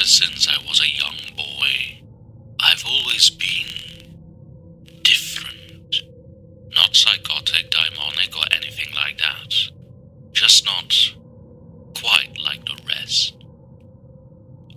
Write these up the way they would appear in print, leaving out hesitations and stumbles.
since I was a young boy, I've always been different. Not psychotic, demonic, or anything like that. Just not quite like the rest.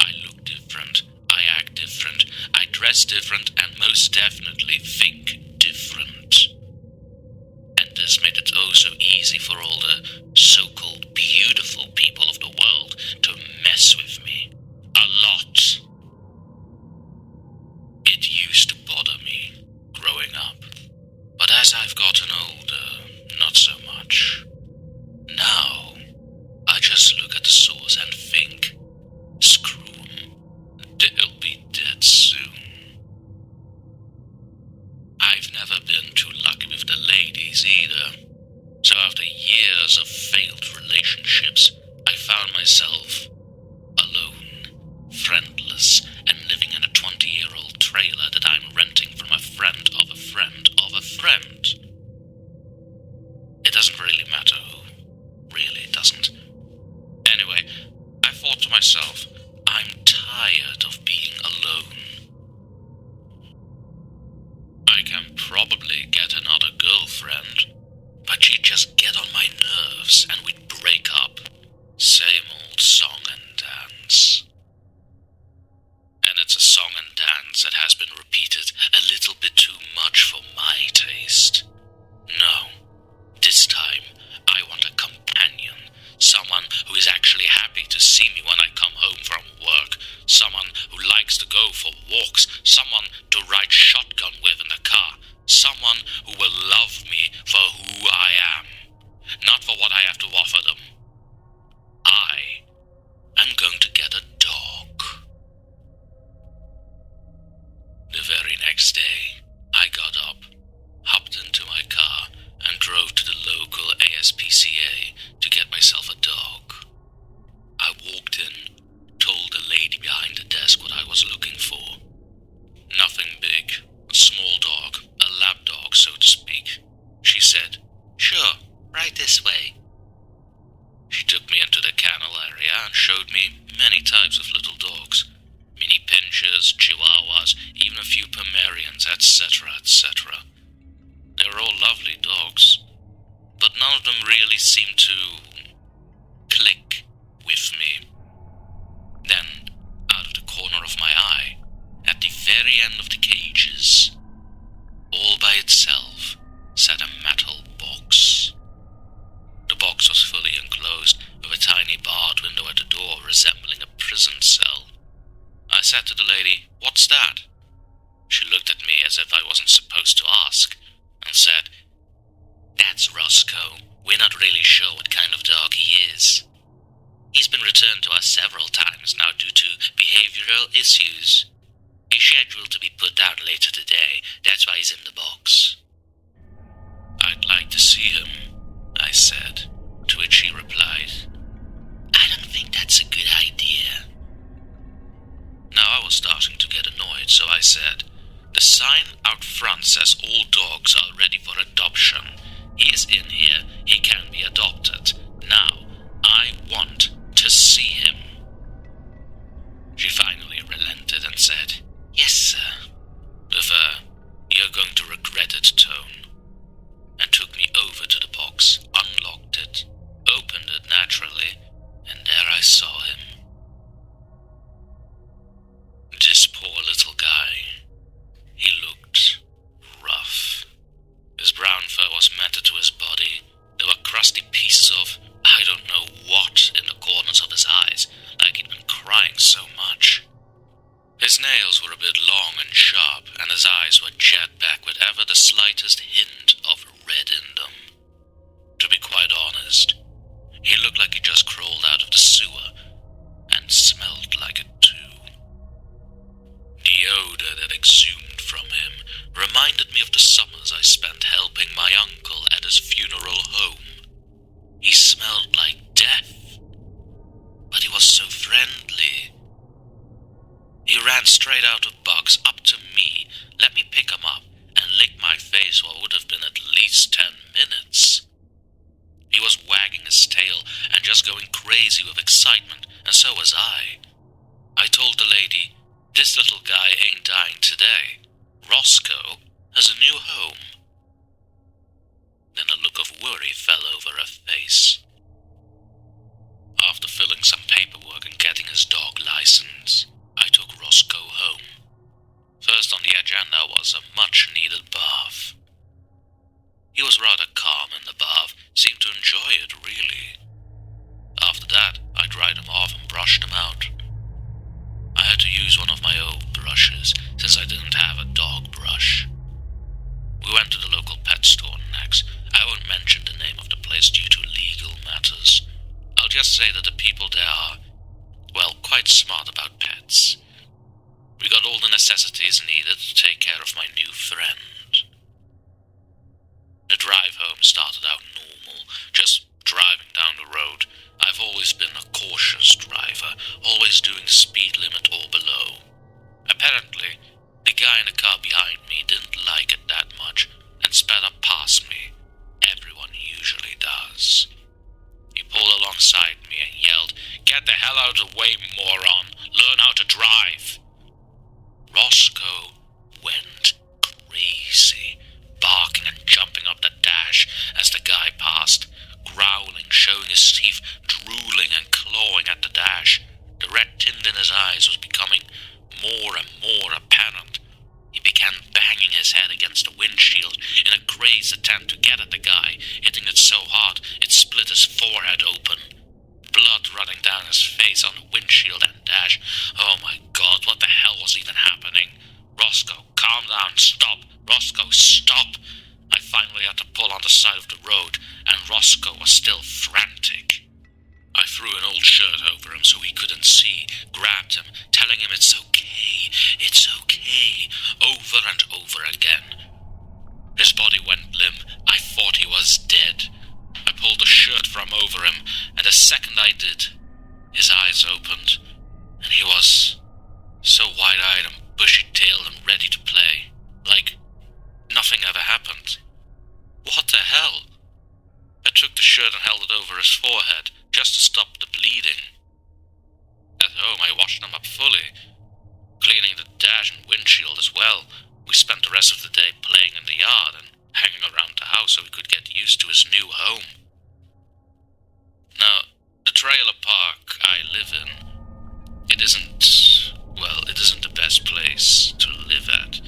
I look different, I act different, I dress different, and most definitely think different. And this made it oh so easy for all the so-called beautiful people of the world to mess with me. A lot. It used to bother me growing up, but as I've gotten older, not so much. Now, I just look at the source and think, screw 'em, they'll be dead soon. I've never been too lucky with the ladies either, so after years of failed relationships, I found myself alone, friendless, and living in a 20-year-old trailer that I'm renting from a friend of a friend of a friend. It doesn't really matter who. Really, it doesn't. Anyway, I thought to myself, I'm tired of being alone. I can probably get another girlfriend, but she'd just get on my nerves and we'd break up. Same old song and dance. And it's a song and dance that has been repeated a little bit too much for my taste. No, this time I want a companion, someone who is actually happy to see me when I come home from work, someone who likes to go for walks, someone to ride shotgun with in the car, someone who will love me for who I am, not for what I have to offer them. I am going to get a dog. The very next day, I got up, hopped into my car, and drove to the local ASPCA to get myself a dog. I walked in, told the lady behind the desk what I was looking for. Nothing big, a small dog, a lap dog, so to speak. She said, "Sure, right this way." She took me into the kennel area and showed me many types of little dogs. Mini pinchers, chihuahuas, even a few Pomeranians, etc., etc. They were all lovely dogs, but none of them really seemed to click with me. Then, out of the corner of my eye, at the very end of the cages, all by itself, sat a metal box. The box was fully enclosed, with a tiny barred window at the door resembling a prison cell. I said to the lady, "What's that?" She looked at me as if I wasn't supposed to ask, and said, "That's Roscoe. We're not really sure what kind of dog he is. He's been returned to us several times now due to behavioral issues. He's scheduled to be put down later today, that's why he's in the box." "I'd like to see him," I said, to which she replied, "I don't think that's a good idea." Now I was starting to get annoyed, so I said, "The sign out front says all dogs are ready for adoption. He is in here, he can be adopted. Now, I want to see him." She finally relented and said, "Yes, sir," with a "you're going to regret it" tone, and took me over to the box, unlocked it, opened it naturally, and there I saw him. This poor little guy. He looked rough. His brown fur was matted to his body. There were crusty pieces of I don't know what in the corners of his eyes, like he'd been crying so much. His nails were a bit long and sharp, and his eyes were jet black with ever the slightest hint of red in them. To be quite honest, he looked like he just crawled out of the sewer, and smelled like it too. The odor that exhumed from him reminded me of the summers I spent helping my uncle at his funeral home. He smelled like death, but he was so friendly. He ran straight out of box up to me, let me pick him up, and lick my face for what would have been at least 10 minutes. He was wagging his tail and just going crazy with excitement, and so was I. I told the lady, "This little guy ain't dying today. Roscoe has a new home." Then a look of worry fell over her face. After filling some paperwork and getting his dog license, I took Roscoe home. First on the agenda was a much-needed bath. He was rather calm in the bath, seemed to enjoy it, really. After that, I dried him off and brushed him out. I had to use one of my old brushes, since I didn't have a dog brush. We went to the local pet store next. I won't mention the name of the place due to legal matters. I'll just say that the people there are, well, quite smart about pets. We got all the necessities needed to take care of my new friend. The drive home started out normal, just driving down the road. I've always been a cautious driver, always doing the speed limit or below. Apparently, the guy in the car behind me didn't like it that much and sped up past me. Everyone usually does. He pulled alongside me and yelled, "Get the hell out of the way, moron! Learn how to drive!" Roscoe went crazy, barking and jumping up the dash as the guy passed, growling, showing his teeth, drooling and clawing at the dash. The red tint in his eyes was becoming more and more apparent. He began banging his head against the windshield in a crazed attempt to get at the guy, hitting it so hard it split his forehead open. Blood running down his face on the windshield and dash. Oh my god, what the hell was even happening? "Roscoe, calm down, stop! Roscoe, stop!" I finally had to pull on the side of the road, and Roscoe was still frantic. I threw an old shirt over him so he couldn't see, grabbed him, telling him it's okay, over and over again. His body went limp. I thought he was dead. I pulled the shirt from over him, and the second I did, his eyes opened, and he was so wide-eyed and bushy-tailed and ready to play, like nothing ever happened. What the hell? I took the shirt and held it over his forehead, just to stop the bleeding. At home I washed him up fully, cleaning the dash and windshield as well. We spent the rest of the day playing in the yard and hanging around the house so he could get used to his new home. Now, the trailer park I live in, it isn't the best place to live at.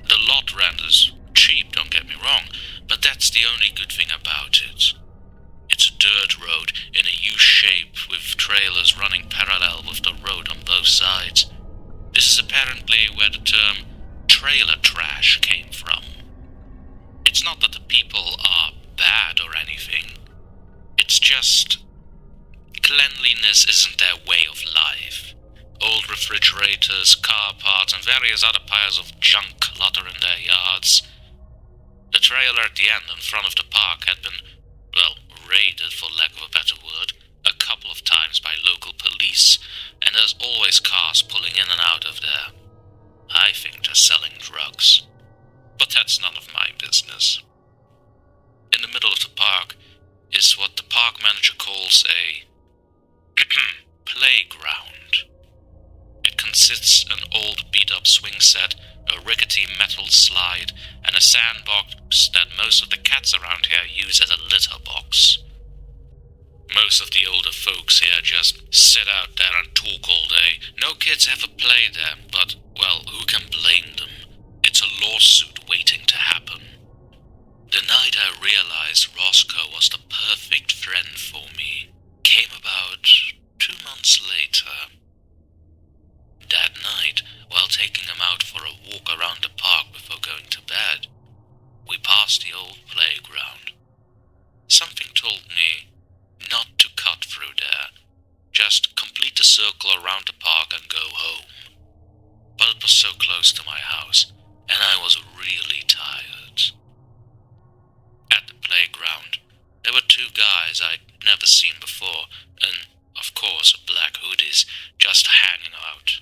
The lot rent is cheap, don't get me wrong, but that's the only good thing about it. It's a dirt road in a U-shape with trailers running parallel with the road on both sides. This is apparently where the term trailer trash came from. It's not that the people are bad or anything. It's just cleanliness isn't their way of life. Old refrigerators, car parts, and various other piles of junk clutter in their yards. The trailer at the end in front of the park had been, raided, for lack of a better word, a couple of times by local police, and there's always cars pulling in and out of there. I think they're selling drugs. But that's none of my business. In the middle of the park is what the park manager calls a playground. It consists of an old beat-up swing set, a rickety metal slide, and a sandbox that most of the cats around here use as a litter box. Most of the older folks here just sit out there and talk all day. No kids ever play there, but, who can blame them? It's a lawsuit waiting to happen. The night I realized Roscoe was the perfect friend for me came about 2 months later. That night, while taking him out for a walk around the park before going to bed, we passed the old playground. Something told me not to cut through there, just complete the circle around the park and go home. But it was so close to my house, and I was really tired. At the playground, there were 2 guys I'd never seen before, and, of course, black hoodies, just hanging out.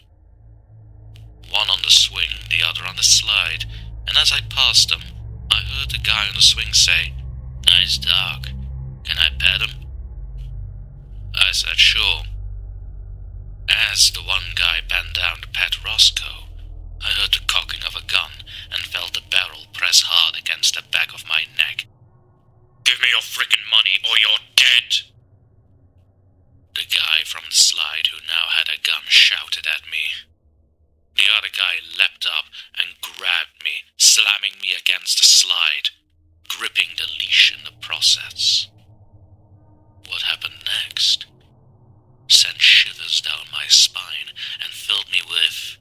One on the swing, the other on the slide, and as I passed them, I heard the guy on the swing say, "Nice dog. Can I pet him?" I said sure. As the one guy bent down to pet Roscoe, I heard the cocking of a gun and felt the barrel press hard against the back of my neck. "Give me your frickin' money or you're dead!" The guy from the slide who now had a gun shouted at me. The other guy leapt up and grabbed me, slamming me against the slide, gripping the leash in the process. What happened next sent shivers down my spine and filled me with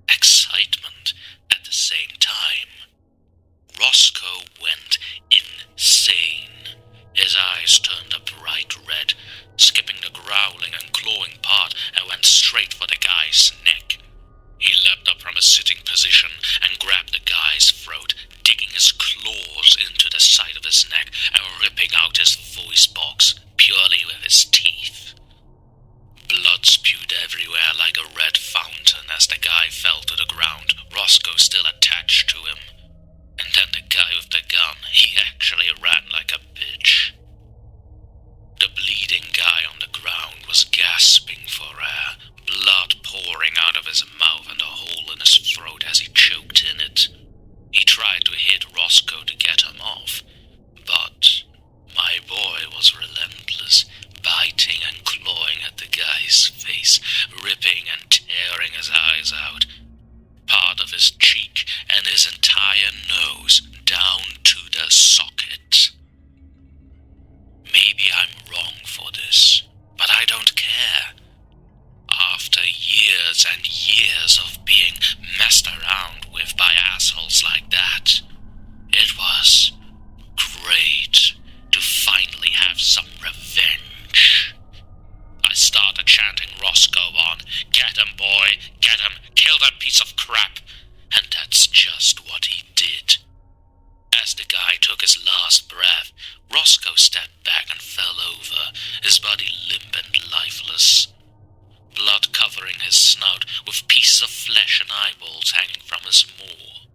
excitement at the same time. Roscoe went insane. His eyes turned a bright red, skipping the growling and clawing part, and went straight for the guy's neck. He leapt up from a sitting position and grabbed the guy's throat, digging his claws into the side of his neck and ripping out his voice box purely with his teeth. Blood spewed everywhere like a red fountain as the guy fell to the ground, Roscoe still attached to him. And then the guy with the gun, he actually ran like a bitch. The bleeding guy on the ground was gasping for air, blood pouring out of his mouth and a hole in his throat as he choked in it. He tried to hit Roscoe to get him off, but my boy was relentless, biting and clawing at the guy's face, ripping and tearing his eyes out, part of his cheek and his entire nose down to the socket. Maybe I'm wrong for this, but I don't care. After years and years of being messed around with by assholes like that, it was great to finally have some revenge. I started chanting Roscoe on, "Get him, boy, get him, kill that piece of crap," and that's just what he did. As the guy took his last breath, Roscoe stepped back and fell over, his body limp and lifeless. Blood covering his snout with pieces of flesh and eyeballs hanging from his maw.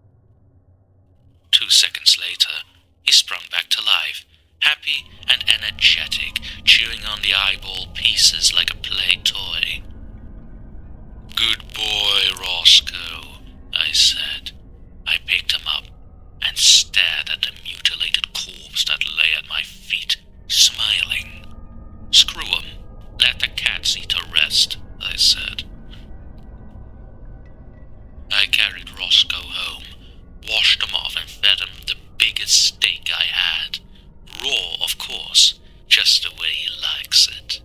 2 seconds later, he sprung back to life, happy and energetic, chewing on the eyeball pieces like a play toy. "Good boy, Roscoe," I said. I picked him up and stared at the mutilated corpse that lay at my feet, smiling. "Screw him. Let the cats eat a rest," I said. I carried Roscoe home, washed him off and fed him the biggest steak I had. Raw, of course, just the way he likes it.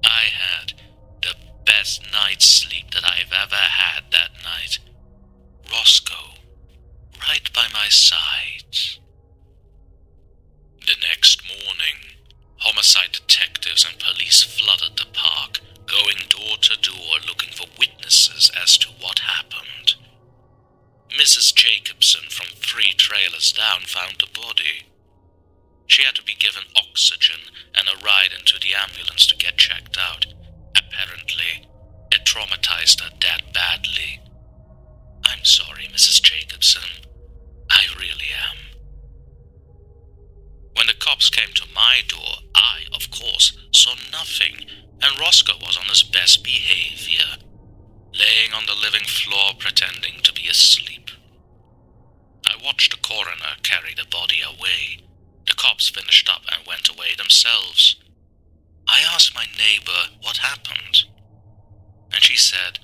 I had the best night's sleep that I've ever had that night. Roscoe, right by my side. The next morning, homicide detectives and police flooded the park, going door to door looking for witnesses as to what happened. Mrs. Jacobson from 3 trailers down found the body. She had to be given oxygen and a ride into the ambulance to get checked out. Apparently, it traumatized her dad badly. I'm sorry, Mrs. Jacobson. I really am. When the cops came to my door, I, of course, saw nothing, and Roscoe was on his best behavior, laying on the living floor pretending to be asleep. I watched the coroner carry the body away. The cops finished up and went away themselves. I asked my neighbor what happened, and she said,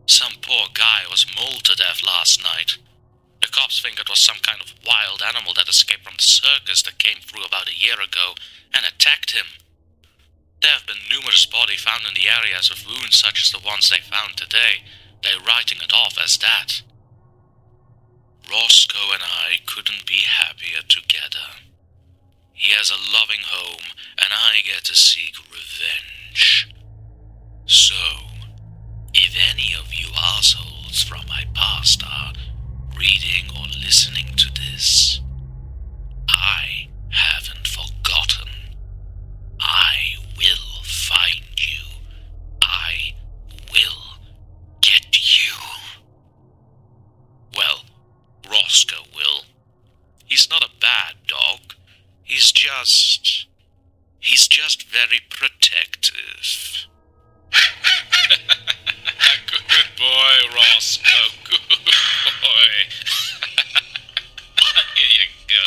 "Some poor guy was mauled to death last night. The cops think it was some kind of wild animal that escaped from the circus that came through about a year ago and attacked him. There have been numerous bodies found in the areas with wounds such as the ones they found today. They're writing it off as that." Roscoe and I couldn't be happier together. He has a loving home, and I get to seek revenge. So, if any of you assholes from my past are reading or listening to this, I haven't forgotten. I will find you. I will get you. Well, Roscoe will. He's not a bad dog. He's just very protective. Good boy, Ross. Oh, good boy. Here you go.